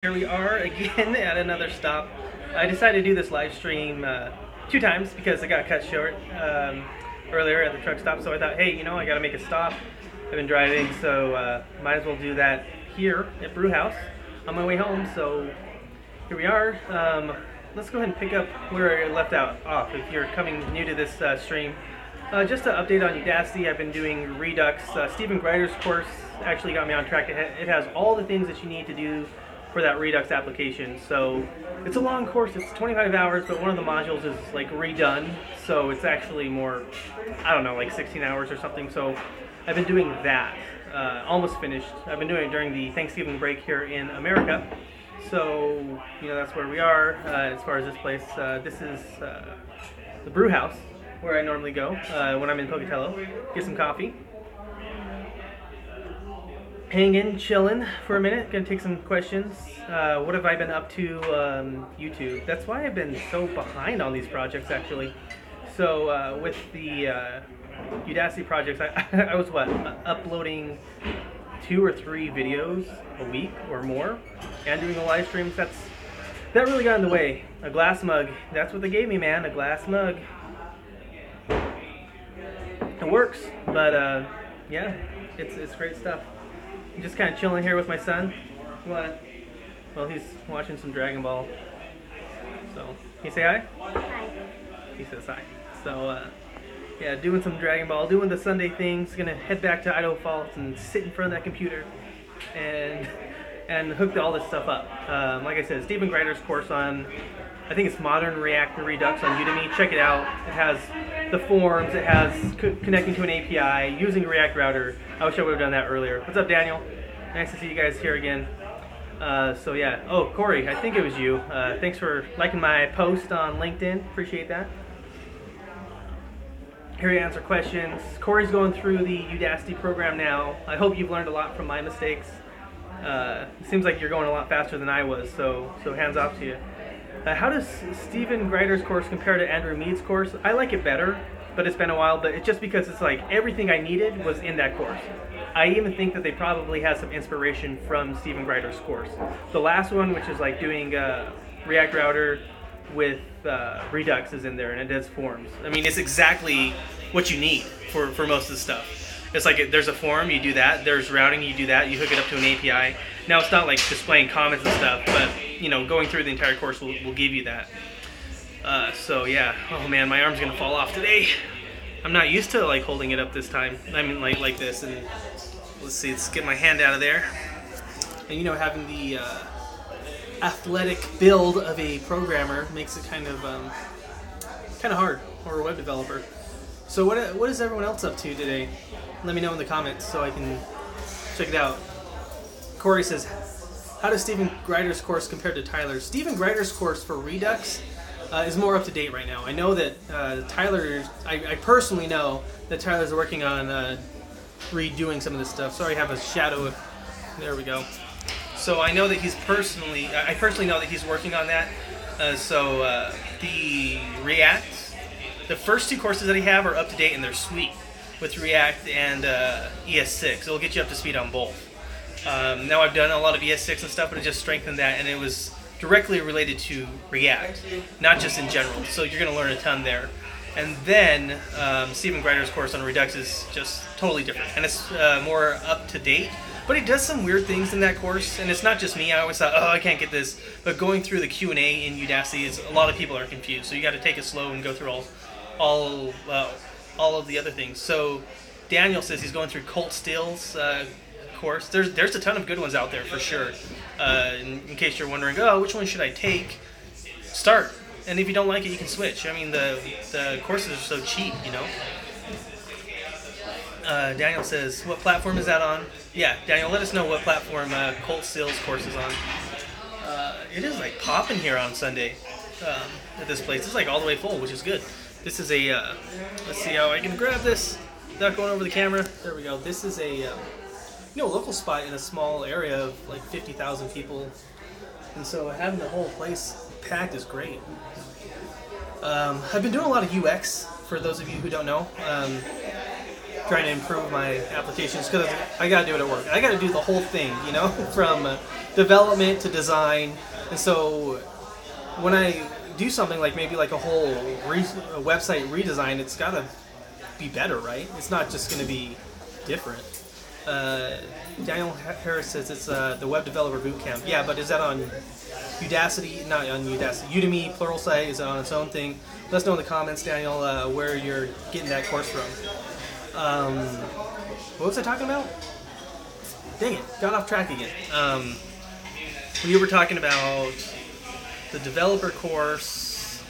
Here we are again at another stop. I decided to do this live stream 2 times because I got cut short earlier at the truck stop. So I thought, hey, I got to make a stop. I've been driving, so might as well do that here at Brew House on my way home. So here we are. Let's go ahead and pick up where I left off. If you're coming new to this stream, just to update on Udacity, I've been doing Redux. Stephen Greider's course actually got me on track. It has all the things that you need to do for that Redux application. So it's a long course, it's 25 hours, but one of the modules is like redone, so it's actually more, I don't know, like 16 hours or something. So I've been doing that, almost finished. I've been doing it during the Thanksgiving break here in America. So, that's where we are as far as this place. This is the Brew House, where I normally go when I'm in Pocatello, get some coffee. Hanging, chilling for a minute. Gonna take some questions. What have I been up to YouTube? That's why I've been so behind on these projects, actually. So with the Udacity projects, I was uploading 2 or 3 videos a week or more, and doing the live streams. That really got in the way. A glass mug. That's what they gave me, man. A glass mug. It works, but yeah, it's great stuff. I'm just kind of chilling here with my son. What? Well, he's watching some Dragon Ball. So, can you say hi? Hi. He says hi. So, yeah, doing some Dragon Ball, doing the Sunday things. Gonna head back to Idaho Falls and sit in front of that computer and hook all this stuff up. Like I said, Stephen Greider's course on, I think it's Modern React Redux on Udemy. Check it out. It has the forms. It has connecting to an API, using a React router. I wish I would have done that earlier. What's up, Daniel? Nice to see you guys here again. So yeah. Oh, Corey, I think it was you. Thanks for liking my post on LinkedIn. Appreciate that. Here to answer questions. Corey's going through the Udacity program now. I hope you've learned a lot from my mistakes. It seems like you're going a lot faster than I was, so hands off to you. How does Stephen Greider's course compare to Andrew Mead's course? I like it better, but it's been a while. But it's just because it's like everything I needed was in that course. I even think that they probably had some inspiration from Stephen Greider's course. The last one, which is like doing React Router with Redux, is in there, and it does forms. I mean, it's exactly what you need for most of the stuff. It's like there's a form, you do that. There's routing, you do that. You hook it up to an API. Now it's not like displaying comments and stuff, but going through the entire course will give you that. So yeah. Oh man, my arm's gonna fall off today. I'm not used to like holding it up this time. I mean like this. And let's see. Let's get my hand out of there. And having the athletic build of a programmer makes it kind of hard, or a web developer. So what is everyone else up to today? Let me know in the comments so I can check it out. Corey says, how does Stephen Greider's course compare to Tyler's? Stephen Greider's course for Redux is more up to date right now. I know that I personally know that Tyler's working on redoing some of this stuff. Sorry, I have a shadow. There we go. So I know that I personally know that he's working on that. The React, the first 2 courses that I have are up to date and they're sweet with React and ES6. It'll get you up to speed on both. Now I've done a lot of ES6 and stuff, but it just strengthened that, and it was directly related to React, not just in general. So you're going to learn a ton there. And then Stephen Greider's course on Redux is just totally different, and it's more up to date. But he does some weird things in that course, and it's not just me. I always thought, oh, I can't get this. But going through the Q&A in Udacity, a lot of people are confused. So you got to take it slow and go through all of the other things. So Daniel says he's going through Colt Steele's course. There's a ton of good ones out there for sure. In case you're wondering, oh, which one should I take? Start. And if you don't like it, you can switch. I mean, the courses are so cheap, Daniel says, what platform is that on? Yeah, Daniel, let us know what platform Colt Steele's course is on. It is like popping here on Sunday at this place. It's like all the way full, which is good. This is a, let's see how I can grab this without going over the camera. There we go. This is a, local spot in a small area of like 50,000 people. And so having the whole place packed is great. I've been doing a lot of UX, for those of you who don't know. trying to improve my applications because I got to do it at work. I got to do the whole thing, you know, from development to design, and so when I do something like maybe like a whole website redesign, it's gotta be better, right? It's not just gonna be different. Daniel Harris says it's the Web Developer Bootcamp. Yeah, but is that on Udacity? Not on Udacity. Udemy, plural site, is it on its own thing? Let us know in the comments, Daniel, where you're getting that course from. What was I talking about? Dang it, got off track again. We were talking about the developer course,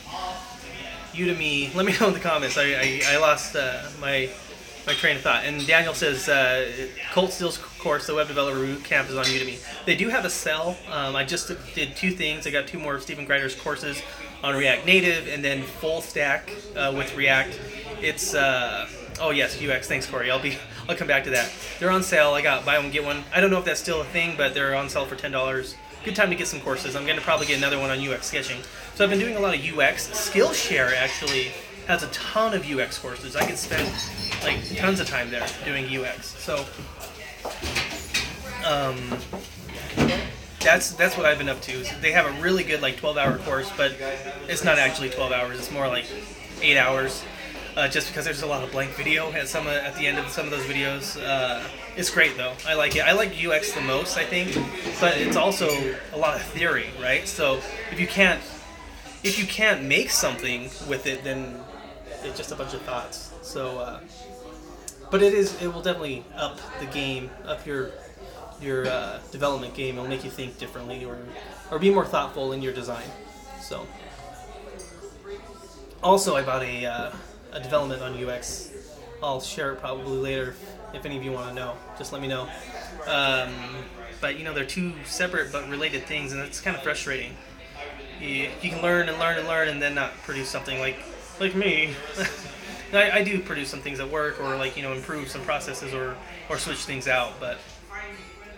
Udemy. Let me know in the comments. I lost my train of thought. And Daniel says Colt Steele's course, the Web Developer Bootcamp, is on Udemy. They do have a sell. I just did 2 things. I got 2 more of Stephen Greider's courses on React Native, and then full stack with React. It's oh yes, UX. Thanks, Corey. I'll come back to that. They're on sale. I got buy one get one. I don't know if that's still a thing, but they're on sale for $10. Good time to get some courses. I'm going to probably get another one on UX sketching. So I've been doing a lot of UX. Skillshare actually has a ton of UX courses. I could spend like tons of time there doing UX. So that's what I've been up to. They have a really good like 12-hour course, but it's not actually 12 hours. It's more like 8 hours. Just because there's a lot of blank video at the end of some of those videos. It's great though. I like it. I like UX the most, I think, but it's also a lot of theory, right? So if you can't make something with it, then it's just a bunch of thoughts. So, but it will definitely up the game, up your development game. It'll make you think differently or be more thoughtful in your design. So, also I bought a development on UX. I'll share it probably later if any of you want to know. Just let me know. But they're 2 separate but related things, and it's kind of frustrating. You can learn and learn and learn and then not produce something like me. I do produce some things at work, or improve some processes or switch things out, but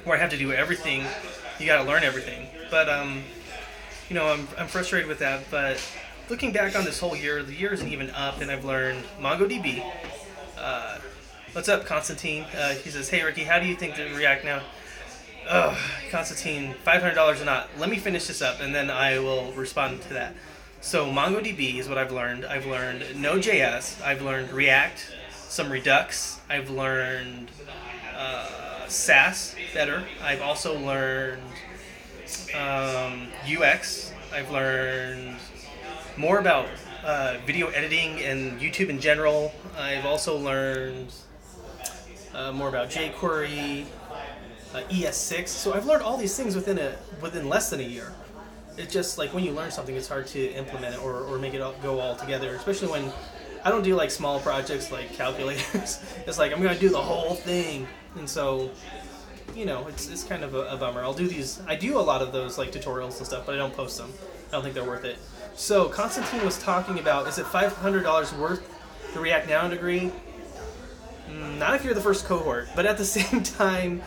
where I have to do everything, you got to learn everything. But I'm frustrated with that. But looking back on this whole year, the year isn't even up, and I've learned MongoDB. What's up, Constantine? He says, hey, Ricky, how do you think to React now? Constantine, $500 or not. Let me finish this up, and then I will respond to that. So MongoDB is what I've learned. I've learned Node.js. I've learned React, some Redux. I've learned Sass better. I've also learned UX. I've learned more about video editing and YouTube in general. I've also learned more about jQuery, ES6. So I've learned all these things within less than a year. It's just like when you learn something, it's hard to implement it or make it go all together, especially when I don't do like small projects like calculators. It's like I'm going to do the whole thing. And so, it's kind of a bummer. I do a lot of those like tutorials and stuff, but I don't post them. I don't think they're worth it. So Constantine was talking about, is it $500 worth the React Now degree? Not if you're the first cohort, but at the same time,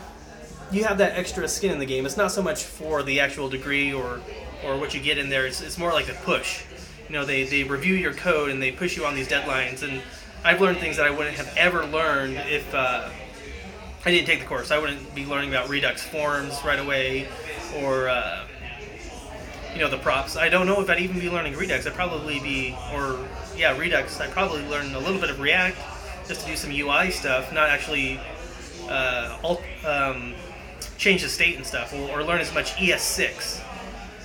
you have that extra skin in the game. It's not so much for the actual degree or what you get in there. It's more like a push. They review your code and they push you on these deadlines. And I've learned things that I wouldn't have ever learned if I didn't take the course. I wouldn't be learning about Redux forms right away, or the props. I don't know if I'd even be learning Redux. I'd probably Redux. I'd probably learn a little bit of React just to do some UI stuff, not actually change the state and stuff, or learn as much ES6.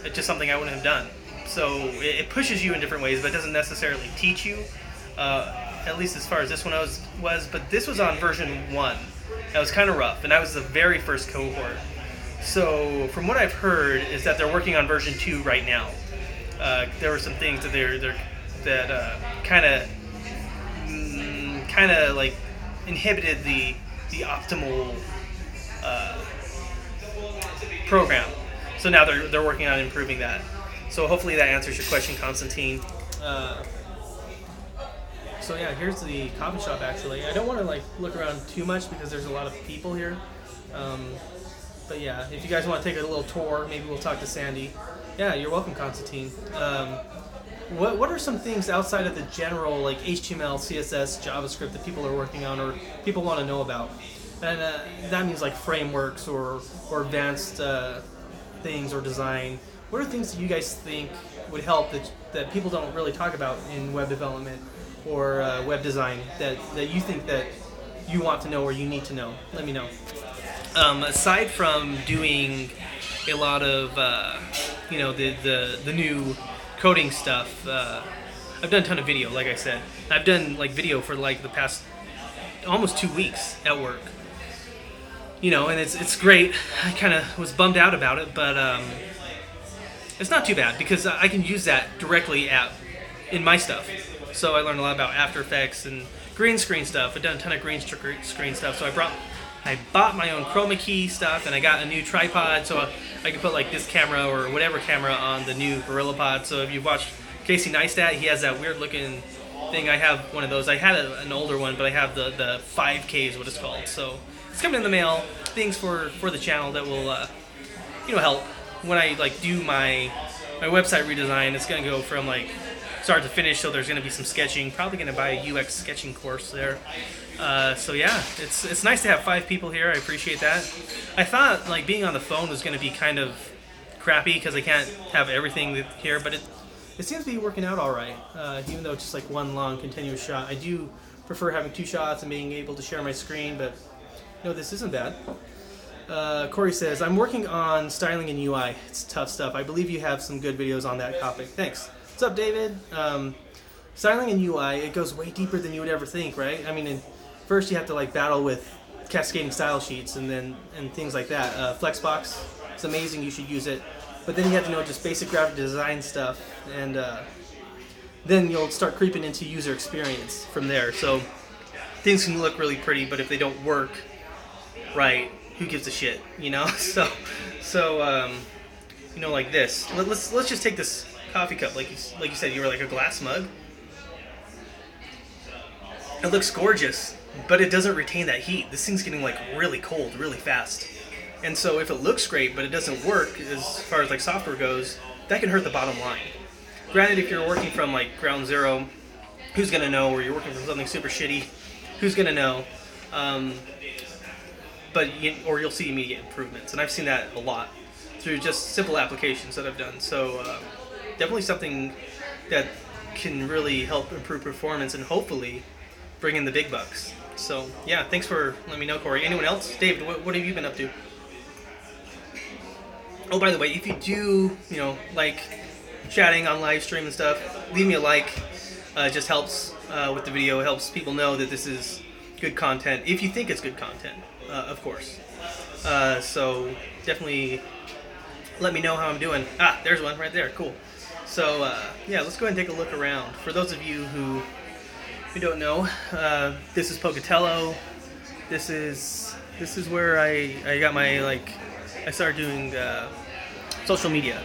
It's just something I wouldn't have done. So it pushes you in different ways, but it doesn't necessarily teach you, at least as far as this one was. But this was on version 1. That was kind of rough, and that was the very first cohort. So from what I've heard is that they're working on version 2 right now. There were some things that kind of like inhibited the optimal program. So now they're working on improving that. So hopefully that answers your question, Constantine. So yeah, here's the coffee shop actually. I don't want to look around too much because there's a lot of people here. But yeah, if you guys want to take a little tour, maybe we'll talk to Sandy. Yeah, you're welcome, Constantine. What are some things outside of the general HTML, CSS, JavaScript that people are working on or people want to know about? And that means frameworks or advanced things or design, what are things that you guys think would help that people don't really talk about in web development or web design that you think that you want to know or you need to know? Let me know. Aside from doing a lot of the new coding stuff, I've done a ton of video. Like I said, I've done like video for like the past almost 2 weeks at work. And it's great. I kind of was bummed out about it, but it's not too bad because I can use that directly in my stuff. So I learned a lot about After Effects and green screen stuff. I've done a ton of green screen stuff. So I bought my own chroma key stuff, and I got a new tripod so I could put like this camera or whatever camera on the new GorillaPod. So if you've watched Casey Neistat, he has that weird looking thing. I have one of those. I had an older one, but I have the 5K is what it's called. So it's coming in the mail. Things for the channel that will help when I like do my website redesign. It's gonna go from like start to finish, so there's gonna be some sketching. Probably gonna buy a UX sketching course there. So yeah, it's nice to have 5 people here. I appreciate that. I thought like being on the phone was gonna be kind of crappy because I can't have everything here, but it seems to be working out all right. Even though it's just like one long continuous shot, I do prefer having 2 shots and being able to share my screen. But this isn't bad. Corey says, I'm working on styling and UI. It's tough stuff. I believe you have some good videos on that topic. Thanks. What's up, David? Styling and UI, it goes way deeper than you would ever think, right? I mean, first you have to like battle with cascading style sheets and things like that. Flexbox, it's amazing. You should use it. But then you have to know just basic graphic design stuff, and then you'll start creeping into user experience from there. So things can look really pretty, but if they don't work right, who gives a shit, So like this. Let's just take this coffee cup, like you said, you were like a glass mug. It looks gorgeous, but it doesn't retain that heat. This thing's getting like really cold, really fast. And so if it looks great, but it doesn't work as far as like software goes, that can hurt the bottom line. Granted, if you're working from like ground zero, who's gonna know? Or you're working from something super shitty, who's gonna know? Or you'll see immediate improvements, and I've seen that a lot through just simple applications that I've done. So definitely something that can really help improve performance and hopefully bring in the big bucks. So yeah, thanks for letting me know, Corey. Anyone else? David, what have you been up to? Oh, by the way, if you do, like chatting on live stream and stuff, leave me a like. It just helps with the video. It helps people know that this is good content, if you think it's good content, of course. So definitely let me know how I'm doing. Ah, there's one right there. Cool. So yeah, let's go ahead and take a look around. For those of you who don't know, this is Pocatello. This is where I got my I started doing social media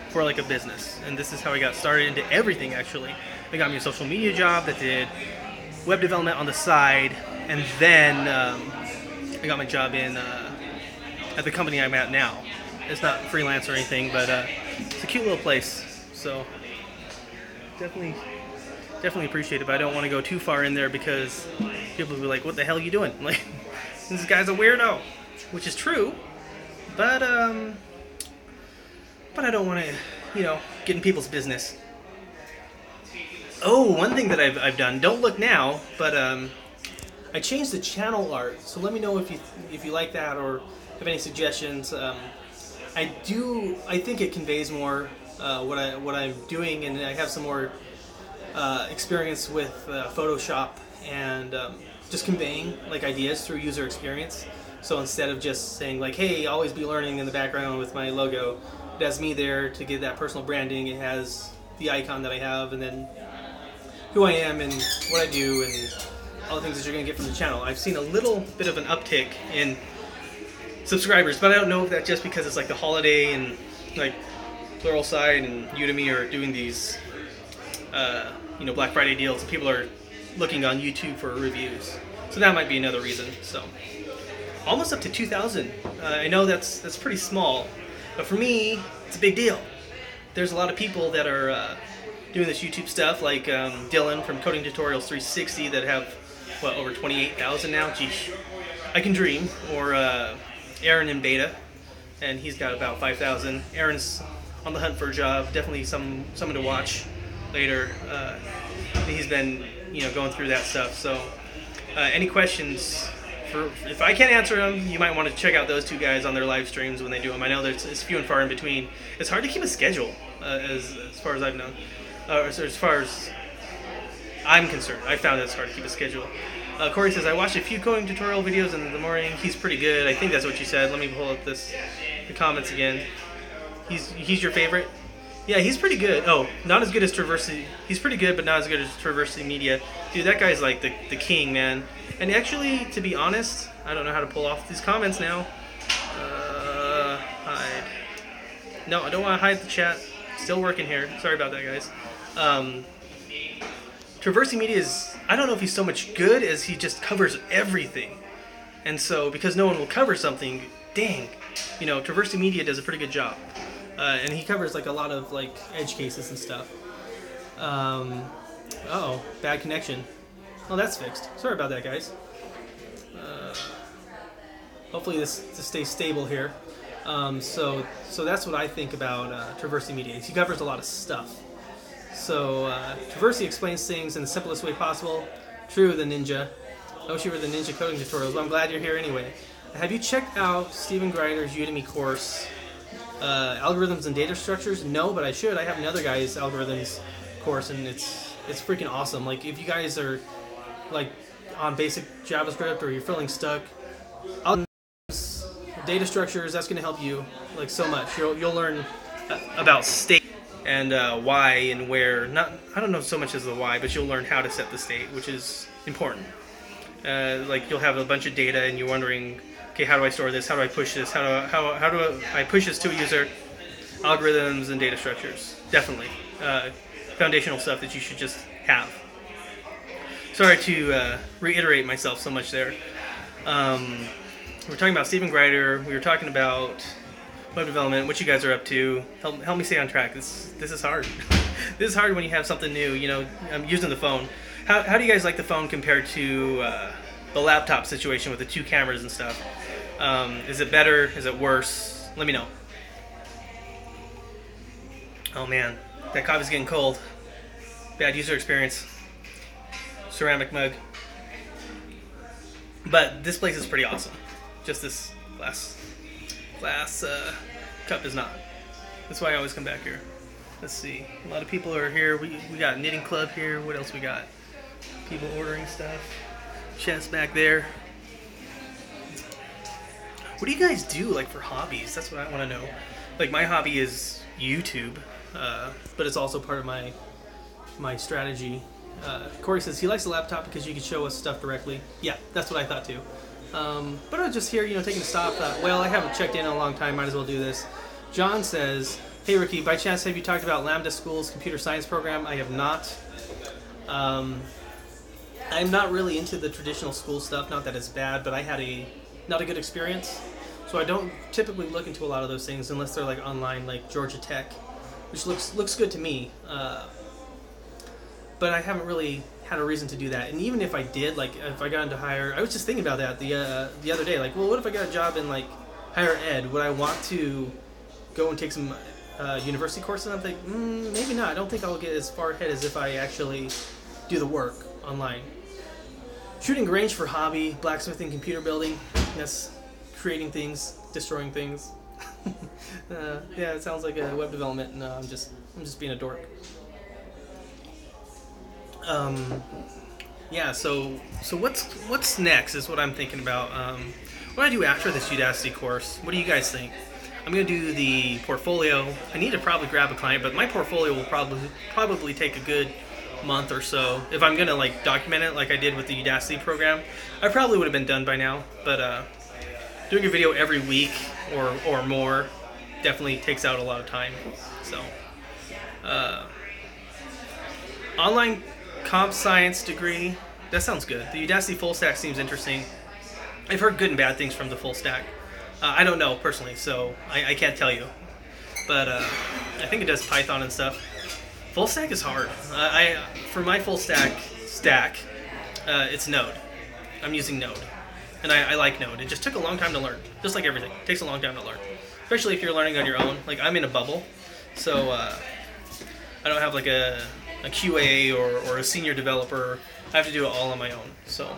for like a business, and this is how I got started into everything. Actually, I got me a social media job that did web development on the side, and then I got my job at the company I'm at now. It's not freelance or anything, but it's a cute little place. So definitely appreciate it. But I don't want to go too far in there because people will be like, "What the hell are you doing?" Like, this guy's a weirdo, which is true. But I don't want to, get in people's business. Oh, one thing that I've done. Don't look now, but I changed the channel art. So let me know if you like that or have any suggestions. I think it conveys more what I'm doing, and I have some more experience with Photoshop and just conveying like ideas through user experience. So instead of just saying like, "Hey, always be learning" in the background with my logo, it has me there to give that personal branding. It has the icon that I have, and then who I am and what I do, and all the things that you're going to get from the channel. I've seen a little bit of an uptick in subscribers, but I don't know if that's just because it's like the holiday and like Pluralsight and Udemy are doing these Black Friday deals, and people are looking on YouTube for reviews. So that might be another reason. So almost up to 2,000. I know that's pretty small, but for me, it's a big deal. There's a lot of people that are doing this YouTube stuff, like Dylan from Coding Tutorials 360 that have, over 28,000 now? Geesh. I can dream. Or Aaron in Beta. and he's got about 5,000. Aaron's on the hunt for a job. Definitely someone to watch later. He's been going through that stuff. So any questions? If I can't answer them, you might want to check out those two guys on their live streams when they do them. I know it's few and far in between. It's hard to keep a schedule, as far as I've known. As far as I'm concerned, I found it's hard to keep a schedule. Corey says, I watched a few coding tutorial videos in the morning. He's pretty good. I think that's what you said. Let me pull up the comments again. He's your favorite? Yeah, he's pretty good. Oh, not as good as Traversity. He's pretty good, but not as good as Traversity Media. Dude, that guy's like the king, man. And actually, to be honest, I don't know how to pull off these comments now. Hide. No, I don't want to hide the chat. Still working here. Sorry about that, guys. Traversity Media is, I don't know if he's so much good as he just covers everything. And so, because no one will cover something, dang, Traversity Media does a pretty good job. And he covers like a lot of like edge cases and stuff. Uh-oh, bad connection. Oh, that's fixed. Sorry about that, guys. Hopefully this stays stable here. So that's what I think about Traversity Media. He covers a lot of stuff. So Traversity explains things in the simplest way possible. True, the ninja. I wish you were the ninja coding tutorials, but I'm glad you're here anyway. Have you checked out Stephen Greider's Udemy course, Algorithms and Data Structures? No, but I should. I have another guy's algorithms course, and it's freaking awesome. Like, if you guys are like on basic JavaScript or you're feeling stuck, algorithms, data structures, that's going to help you like so much. You'll learn about state and why and where. I don't know so much as the why, but you'll learn how to set the state, which is important. Like, you'll have a bunch of data and you're wondering, okay, how do I store this? How do I push this? How do I push this to a user? Algorithms and data structures, definitely foundational stuff that you should just have. Sorry to reiterate myself so much there. We're talking about Stephen Greider. We were talking about web development, what you guys are up to. Help me stay on track. This is hard. This is hard when you have something new. I'm using the phone. How do you guys like the phone compared to the laptop situation with the 2 cameras and stuff? Is it better? Is it worse? Let me know. Oh man, that coffee's getting cold. Bad user experience. Ceramic mug. But this place is pretty awesome. Just this glass cup is not. That's why I always come back here. Let's see. A lot of people are here. We got a knitting club here. What else we got? People ordering stuff. Chat's back there. What do you guys do like for hobbies? That's what I want to know. Like, my hobby is YouTube, but it's also part of my strategy. Corey says he likes the laptop because you can show us stuff directly. Yeah, that's what I thought too. But I was just here, taking a stop. Well, I haven't checked in a long time. Might as well do this. John says, hey Ricky, by chance have you talked about Lambda School's computer science program? I have not. I'm not really into the traditional school stuff. Not that it's bad, but I had not a good experience. So I don't typically look into a lot of those things unless they're like online, like Georgia Tech, which looks good to me. But I haven't really had a reason to do that. And even if I did, like if I got into higher, I was just thinking about that the other day. Like, well, what if I got a job in like higher ed? Would I want to go and take some university courses? And I'm thinking, maybe not. I don't think I'll get as far ahead as if I actually do the work online. Shooting range for hobby, blacksmithing, computer building. That's creating things, destroying things. Yeah, it sounds like a web development. No, I'm just being a dork. Yeah, so what's next is what I'm thinking about. What do I do after this Udacity course? What do you guys think? I'm gonna do the portfolio. I need to probably grab a client, but my portfolio will probably take a good month or so. If I'm gonna like document it like I did with the Udacity program, I probably would have been done by now. But doing a video every week or more definitely takes out a lot of time. So online comp science degree, that sounds good. The Udacity full stack seems interesting. I've heard good and bad things from the full stack. I don't know personally, so I can't tell you. But I think it does Python and stuff. Full stack is hard. For my full stack, it's Node. I'm using Node. And I like Node. It just took a long time to learn. Just like everything. It takes a long time to learn. especially if you're learning on your own. Like I'm in a bubble, so I don't have like a QA or a senior developer. I have to do it all on my own. So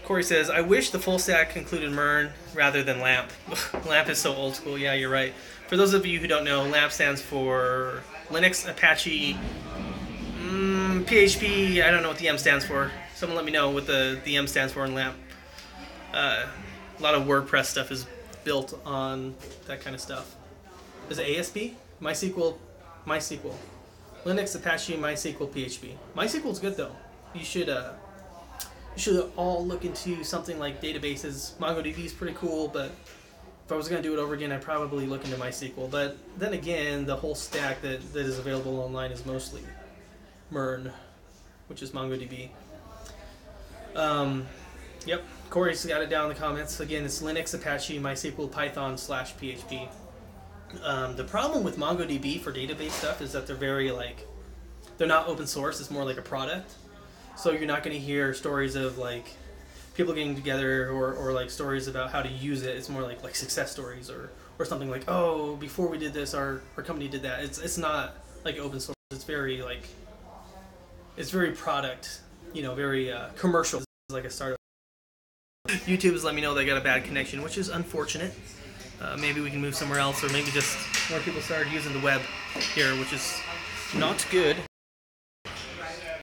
Corey says, I wish the full stack included MERN rather than LAMP. LAMP is so old school. Yeah, you're right. For those of you who don't know, LAMP stands for Linux, Apache, PHP. I don't know what the M stands for. Someone let me know what the M stands for in LAMP. A lot of WordPress stuff is built on that kind of stuff. Is it ASP? MySQL. Linux, Apache, MySQL, PHP. MySQL's good though. You should all look into something like databases. MongoDB is pretty cool, but if I was going to do it over again, I'd probably look into MySQL. But then again, the whole stack that is available online is mostly MERN, which is MongoDB. Yep, Corey's got it down in the comments. Again, it's Linux, Apache, MySQL, Python /PHP. The problem with MongoDB for database stuff is that they're not open source. It's more like a product. So you're not going to hear stories of like people getting together or like stories about how to use it. It's more like success stories or something like, oh, before we did this, our company did that. It's not like open source. It's very product, very commercial. It's like a startup. YouTube has let me know they got a bad connection, which is unfortunate. Maybe we can move somewhere else, or maybe just more people started using the web here, which is not good.